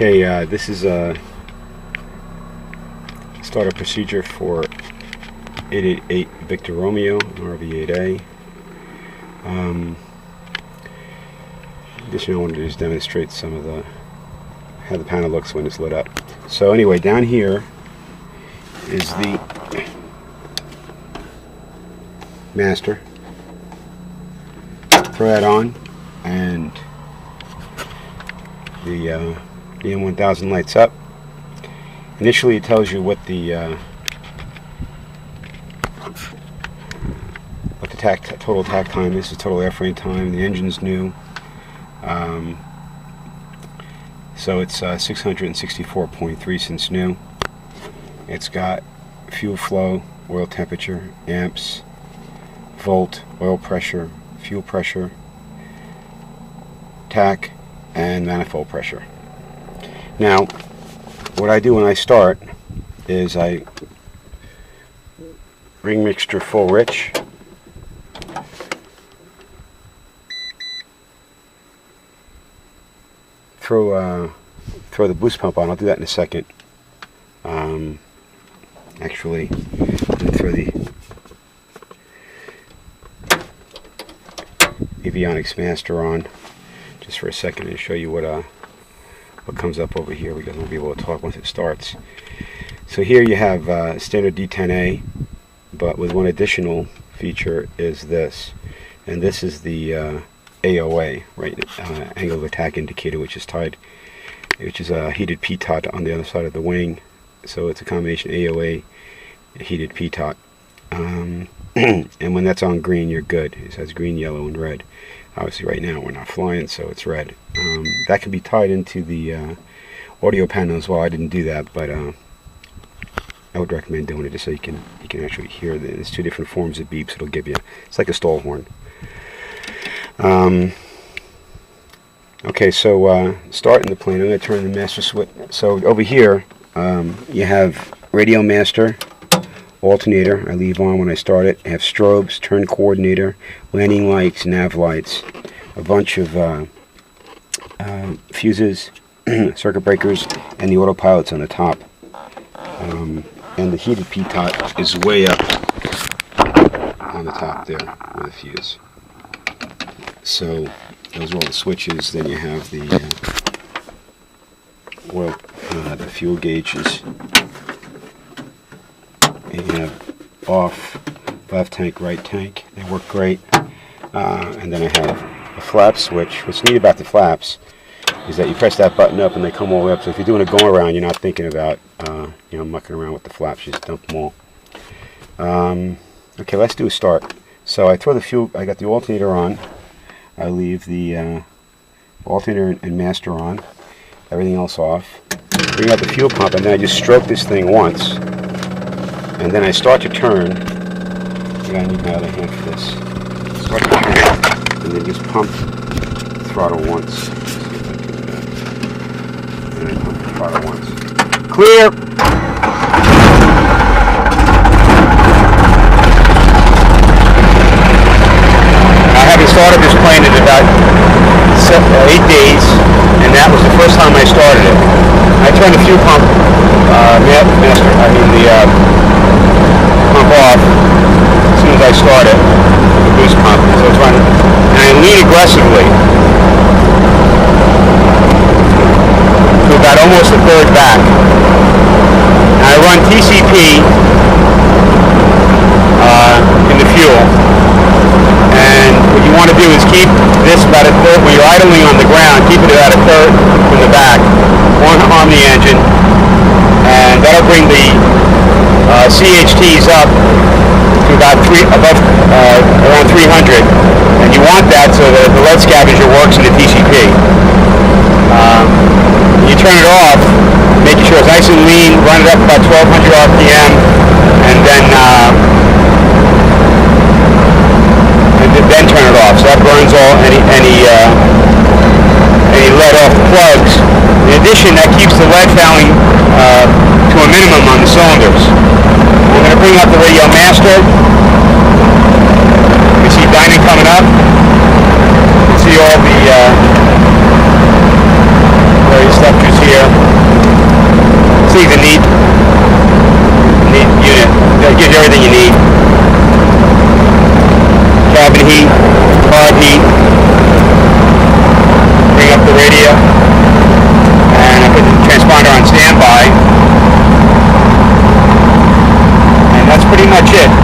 Okay, this is a startup procedure for 888 Victor Romeo RV8A. Additionally, I wanted to just demonstrate some of how the panel looks when it's lit up. So anyway, down here is the master. Throw that on, and the M1000 lights up. Initially, it tells you what the total takt time is, the total airframe time. The engine's new, so it's 664.3 since new. It's got fuel flow, oil temperature, amps, volt, oil pressure, fuel pressure, tach, and manifold pressure. Now, what I do when I start is I ring mixture full rich, throw the boost pump on. I'll do that in a second. Actually, let me throw the avionics master on just for a second and show you what comes up over here, because we'll be able to talk once it starts. So here you have standard D10A, but with one additional feature is this, and this is the AOA, right? Angle of attack indicator, which is a heated pitot on the other side of the wing. So it's a combination AOA, heated pitot. And when that's on green, you're good. It says green, yellow, and red. Obviously right now we're not flying, so it's red. That can be tied into the audio panel as well. I didn't do that, but I would recommend doing it just so you can actually hear there's two different forms of beeps it'll give you. It's like a stall horn. Okay, so starting the plane, I'm going to turn the master switch. So over here you have radio master, alternator, I leave on when I start it. I have strobes, turn coordinator, landing lights, nav lights, a bunch of fuses, circuit breakers, and the autopilot's on the top. And the heated pitot is way up on the top there with a fuse. So those are all the switches. Then you have the oil, the fuel gauges. And you have off, left tank, right tank. They work great. And then I have a flap switch. What's neat about the flaps is that you press that button up and they come all the way up. So if you're doing a go around, you're not thinking about mucking around with the flaps. You just dump them all. Okay, let's do a start. So I throw the fuel. I got the alternator on. I leave the alternator and master on. Everything else off. Bring out the fuel pump, and then I just stroke this thing once. And then I start to turn. I need my other hand for this. Start to turn, and then just pump the throttle once. And then pump the throttle once. Clear! I haven't started this plane in about 8 days, and that was the first time I started it. I turned the fuel pump, pump off as soon as I started the boost pump. So it's running, and I lean aggressively to about almost a third back. And I run TCP in the fuel. And what you want to do is keep this about a third, when you're idling on the ground, keep it about a third from the back. Arm the engine, and that'll bring the CHTs up to about around 300, and you want that so that the lead scavenger works in the TCP. You turn it off, making sure it's nice and lean, run it up about 1200 RPM, and then turn it off. So that burns all any lead off the plugs. In addition, that keeps the lead fouling to a minimum on the cylinders. We're going to bring up the radio master. You see Dyna coming up. You see all the various structures here. Everything's a neat unit. It gives you everything you need. Cabin heat, quad heat. Bring up the radio, and I put the transponder on standby, and that's pretty much it.